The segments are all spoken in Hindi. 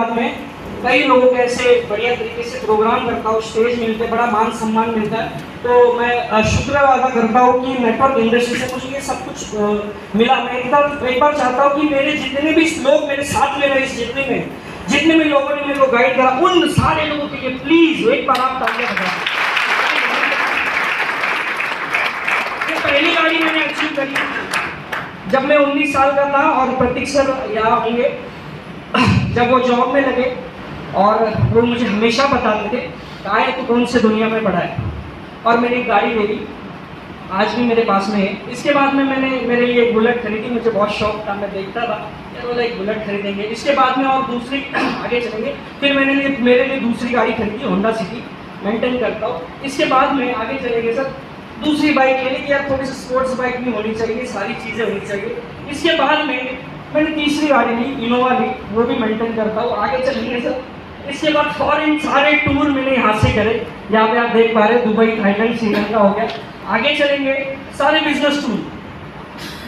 बाद में कई लोगों के ऐसे बढ़िया तरीके से प्रोग्राम करता हूँ, स्टेज मिलते, बड़ा मान सम्मान मिलता है। तो मैं शुक्र अदा करता हूँ कि नेटवर्क इंडस्ट्री से मुझे ये सब कुछ मिला। मैं एक बार चाहता हूँ कि मेरे जितने भी लोग मेरे साथ में रहे, इस जितने भी लोगों ने मेरे को गाइड करा, उन सारे लोगों के लिए प्लीज एक बार आप तालियां बजाएं। ये पहली गाड़ी मैंने अचीव करी जब मैं 19 साल का था और प्रतीक सर यहाँ होंगे जब वो जॉब में लगे, और वो मुझे हमेशा बताते थे कहा है तो कौन से दुनिया में पढ़ा है, और मैंने एक गाड़ी ले ली, आज भी मेरे पास में है। इसके बाद में मैंने मेरे लिए एक बुलेट खरीदी, मुझे बहुत शौक था, मैं देखता था यार बोला एक बुलेट खरीदेंगे। इसके बाद में और दूसरी आगे चलेंगे, फिर मैंने मेरे लिए दूसरी गाड़ी खरीदी, होंडा सिटी, मेंटेन करता हूँ। इसके बाद में आगे चलेंगे सर, दूसरी बाइक ले ली कि यार थोड़ी सी स्पोर्ट्स बाइक भी होनी चाहिए, सारी चीज़ें होनी चाहिए। इसके बाद में मैंने तीसरी गाड़ी ली, इनोवा ली, वो भी मेंटेन करता हूँ। आगे चलेंगे सर, इसके बाद फॉरेन सारे टूर मैंने यहाँ से करे, यहाँ पे आप देख पा रहे हैं, दुबई, थाईलैंड, श्रीलंका हो गया। आगे चलेंगे सारे बिजनेस टूर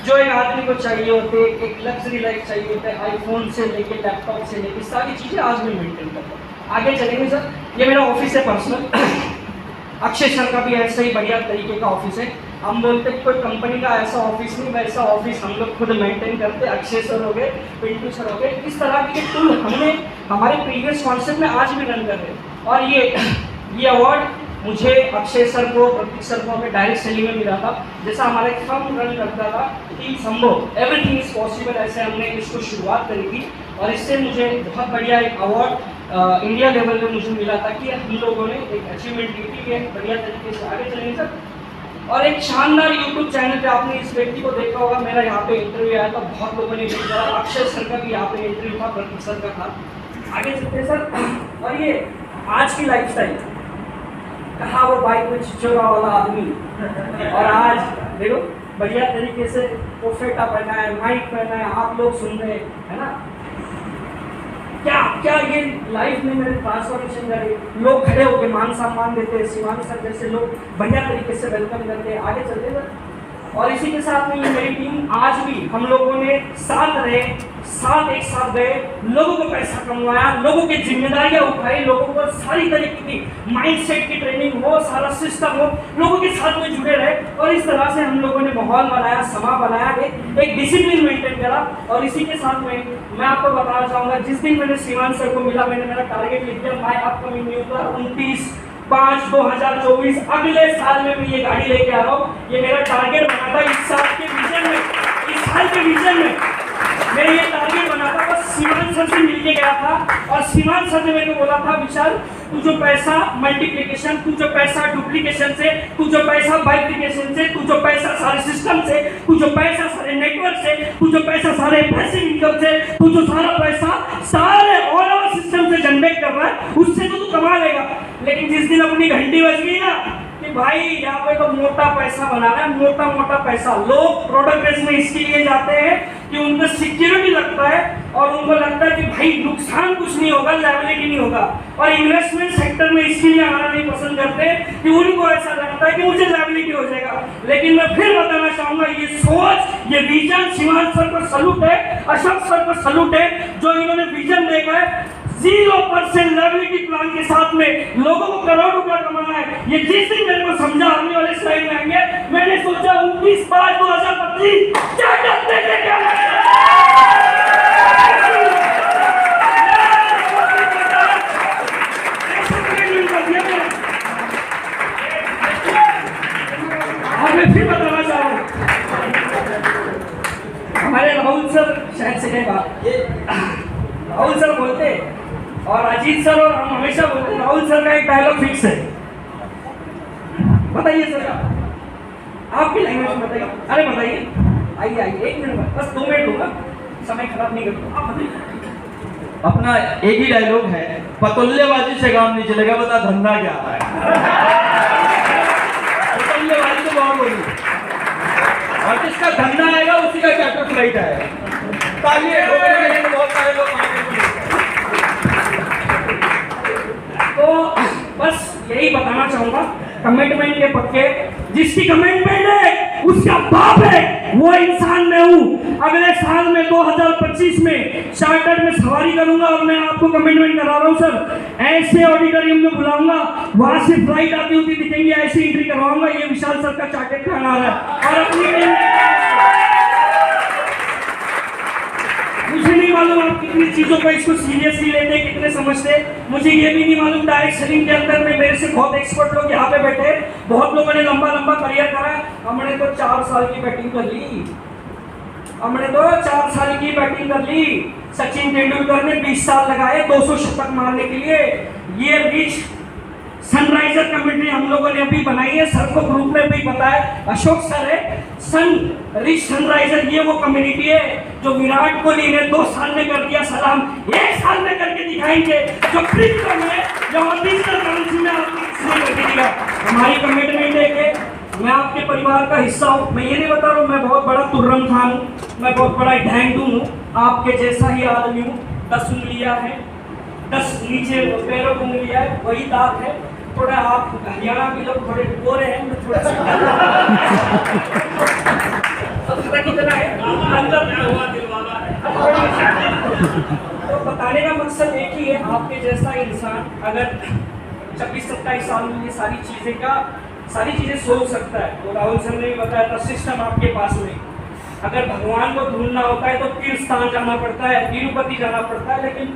जो एक आदमी को चाहिए होते, एक लग्जरी लाइफ चाहिए होता है, आईफोन से लेके लैपटॉप से लेके सारी चीज़ें आज मैं मेंटेन करता हूँ। आगे चलेंगे सर, ये मेरा ऑफिस है पर्सनल, अक्षय सर का भी ऐसा ही बढ़िया तरीके का ऑफिस है। हम बोलते हैं कोई कंपनी का ऐसा ऑफिस नहीं, वैसा ऑफिस हम लोग खुद मेंटेन करते। अक्षय सर हो गए, पिंटू सर हो गए, इस तरह के टूल हमने हमारे प्रीवियस कॉन्सेप्ट में आज भी रन कर रहे हैं। और ये अवार्ड मुझे अक्षय सर को, प्रतीक सर को हमें डायरेक्ट सेलिंग में मिला था। जैसा हमारा एक फर्म रन करता था कि संभव, एवरीथिंग इज पॉसिबल, ऐसे हमने इसको शुरुआत करी थी, और इससे मुझे बहुत बढ़िया एक अवार्ड इंडिया लेवल में मुझे मिला था कि हम लोगों ने एक अचीवमेंट की थी कि बढ़िया तरीके से आगे चलेंगे सर। और एक शानदार यूट्यूब चैनल पे आपने इस व्यक्ति को देखा होगा, मेरा यहाँ पे इंटरव्यू आया था, बहुत लोगों ने देखा, अक्षय सर का भी यहाँ पे इंटरव्यू था, प्रतीक सर का था। आगे चलते सर, और ये आज की लाइफस्टाइल, कहा वो बाइक में छिछोरा वाला आदमी, और आज देखो बढ़िया तरीके से वो फेटा पहना है, माइक पहना है, आप लोग सुन रहे हैं, है ना। क्या क्या ये लाइफ में मेरे ट्रांसफॉर्मेशन कर रही है। लोग खड़े होकर मान सम्मान देते हैं, शिवानी सर जैसे लोग बढ़िया तरीके से वेलकम करते हैं। आगे चलते हैं, और इसी के साथ में मेरी टीम आज भी हम लोगों ने साथ रहे, एक साथ गए, लोगों को पैसा कमवाया, लोगों की जिम्मेदारियां उठाई, लोगों को सारी तरीके की माइंडसेट की ट्रेनिंग हो, सारा सिस्टम हो, लोगों के साथ में जुड़े रहे, और इस तरह से हम लोगों ने माहौल बनाया, समा बनाया, एक डिसिप्लिन मेंटेन करा। और इसी के साथ में मैं आपको बताना चाहूँगा, जिस दिन मैंने शिवान सर को मिला, मैंने मेरा टारगेट लिख दिया, मैं अपकमिंग न्यू 29/5/2024 अगले साल में मैं ये गाड़ी लेके आ रहा हूँ। ये मेरा टारगेट बना था इस साल के विजन में, इस साल के विजन में मैंने ये टारगेट बना था। बस शिवान सर से मिलके गया था, और शिवान सर ने मेरे को बोला था, विशाल तू जो पैसा मल्टीप्लिकेशन, तू जो पैसा डुप्लीकेशन से, तू जो पैसा बाइप्लिकेशन से, तू जो पैसा सारे सिस्टम से, तू जो पैसा सारे नेटवर्क से, तू जो पैसा सारे पैसिव इनकम से, तू जो सारा पैसा सारे ऑल ओवर सिस्टम से जनरेट कर रहा है, उससे तो तू कमा लेगा। लेकिन जिस दिन अपनी घंटी बज गई ना कि भाई यहाँ पे तो मोटा पैसा बनाना है, मोटा पैसा, लोग प्रोडक्ट बेस में इसके लिए जाते हैं कि उनको सिक्योरिटी लगता है, और उनको लगता है कि भाई नुकसान कुछ नहीं होगा, लायबिलिटी नहीं होगा, और इन्वेस्टमेंट सेक्टर में इसके लिए आना नहीं पसंद करते कि उनको ऐसा लगता है कि मुझे लायबिलिटी हो जाएगा। लेकिन मैं फिर बताना चाहूंगा, ये सोच, ये विजन, शिवान सर को सलूट है, अशोक सर को सलूट है, जो इन्होंने विजन देखा है 0% लायबिलिटी प्लान के साथ में लोगों को करोड़ रुपया कमाना है। ये जिस दिन मेरे को समझा, आने वाले स्लाइड में आएंगे, मैंने सोचा 29/5/2025 क्या करते थे, क्या फिर बताना चाहूँ, हमारे राहुल सर शायद से राहुल सर बोलते, और अजीत सर और हम हमेशा बोलते हैं, राहुल सर का एक डायलॉग फिक्स है, बताइए सर आपकी लैंग्वेज में बताइए। अरे बताइए, आइए 1 मिनट, बस 2 मिनट होगा, समय खराब नहीं करूँगा, आप बताइए। अपना एक ही डायलॉग है, पतोल्लेबाजी से काम नहीं चलेगा, बता धंधा क्या है। पतोल्लेबाजी तो बहुत बोली, और जिसका धंधा आएगा उसी का चैप्टर फ्लाइट आएगा। तालियां ठोकेंगे, बहुत सारे लोग मांगेंगे। तो बस यही बताना चाहूंगा, कमिटमेंट के पक्के, जिसकी कमिटमेंट है उसका बाप है, वो इंसान मैं हूँ। अगले साल में 2025 में चार्टर्ड में सवारी करूंगा और मैं आपको कमिटमेंट करा रहा हूँ सर, ऐसे ऑडिटोरियम में बुलाऊंगा, वहां से फ्लाइट आती होती दिखेंगी, ऐसी एंट्री करवाऊंगा। ये विशाल सर का चार्टर्ड प्लान आ रहा है और अपनी टीम मुझे नहीं मालूम आप कितनी चीजों को इसको सीरियसली लेते हैं, कितने समझते हैं, मुझे ये भी नहीं मालूम। डायरेक्ट सेलिंग के अंदर में मेरे से बहुत एक्सपर्ट लोग यहाँ पे बैठे हैं, बहुत लोगों ने लंबा लंबा करियर करा है। हमने तो 4 साल की बैटिंग कर ली, हमने तो 4 साल की बैटिंग कर ली। सचिन तेंदुलकर ने 20 साल लगाए 200 शतक मारने के लिए। ये रिच सनराइजर कमेटी हम लोगों ने अभी बनाई है, सर को ग्रुप में भी पता है, अशोक सर है रिच सनराइजर। ये वो कम्युनिटी है जो विराट कोहली ने 2 साल में कर दिया सलाम, 1 साल में करके दिखाएंगे। जो क्रिकेट में जो डिजिटल करेंसी में आपने कर दिया, हमारी कमिटमेंट है कि मैं आपके परिवार का हिस्सा हूँ। मैं ये नहीं बता रहा हूँ मैं बहुत बड़ा तुर्रम खान हूँ, मैं बहुत बड़ा ढैंडू हूँ, आपके जैसा ही आदमी हूँ। 10 उंगलियाँ हैं, 10 नीचे पैरों की उंगलियाँ है, वही दांत है। थोड़ा आप हरियाणा के लोग थोड़े गोरे हैं, मैं थोड़ा सा कितना है अंदर हुआ दिलवाला है। तो बताने का मकसद एक ही है, आपके जैसा इंसान अगर 26-27 साल में ये सारी चीजें सोच सकता है, तो राहुल सर ने भी बताया था सिस्टम आपके पास में। अगर भगवान को ढूंढना होता है तो तीर्थ स्थान जाना पड़ता है, तिरुपति जाना पड़ता है, लेकिन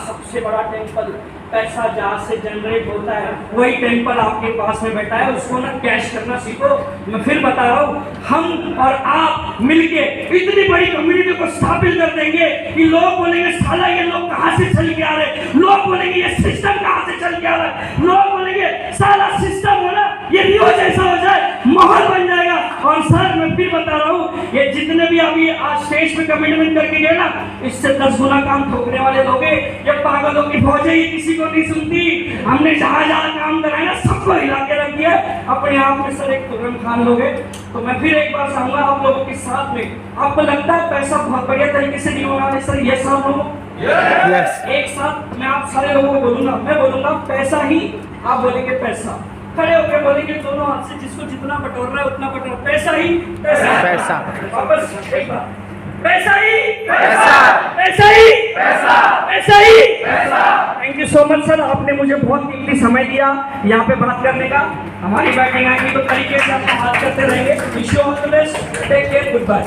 सबसे बड़ा टेंपल पैसा जहाँ से जनरेट होता है वही टेंपल आपके पास में बैठा है, उसको ना कैश करना सीखो। मैं फिर बता रहा हूँ, हम और आप मिलके इतनी बड़ी कम्युनिटी को स्थापित कर देंगे कि लोग बोलेंगे साला ये लोग कहाँ से चल के आ रहे, लोग बोलेंगे ये सिस्टम कहाँ से चल के आ रहा है, लोग बोलेंगे साला सिस्टम हो ना ये रियो जैसा हो जाए, माहौल बन जाएगा। और सर मैं फिर बता रहा हूँ, ये जितने भी अभी आज स्टेज पे कमिटमेंट करके गए ना, इससे 10 गुना काम ठोकने वाले लोग हैं। ये पागलों की फौज है, ये किसी को नहीं सुनती। हमने जहाँ जहाँ काम कराया ना सबको हिला के रख दिया। अपने आप में सर एक तुर्रम खान लोग हैं। तो मैं फिर एक बार चाहूंगा आप लोगों के साथ में, आपको लगता है पैसा बहुत बढ़िया तरीके से नहीं होगा सर? ये सब लोग एक साथ मैं आप सारे लोगों को बोलूंगा, मैं बोलूंगा पैसा ही, आप बोलेंगे पैसा, खड़े होकर बोलेंगे दोनों हाथ से, जिसको जितना बटोरना है उतना बटोर, पैसा ही पैसा। वापस एक बार, पैसा ही पैसा, पैसा ही पैसा, पैसा ही पैसा। Thank you so much sir, आपने मुझे बहुत कीमती समय दिया यहाँ पे बात करने का। हमारी बैटिंग आएगी तो तरीके से आप बात करते रहेंगे। Wish you all the best, take care, good bye.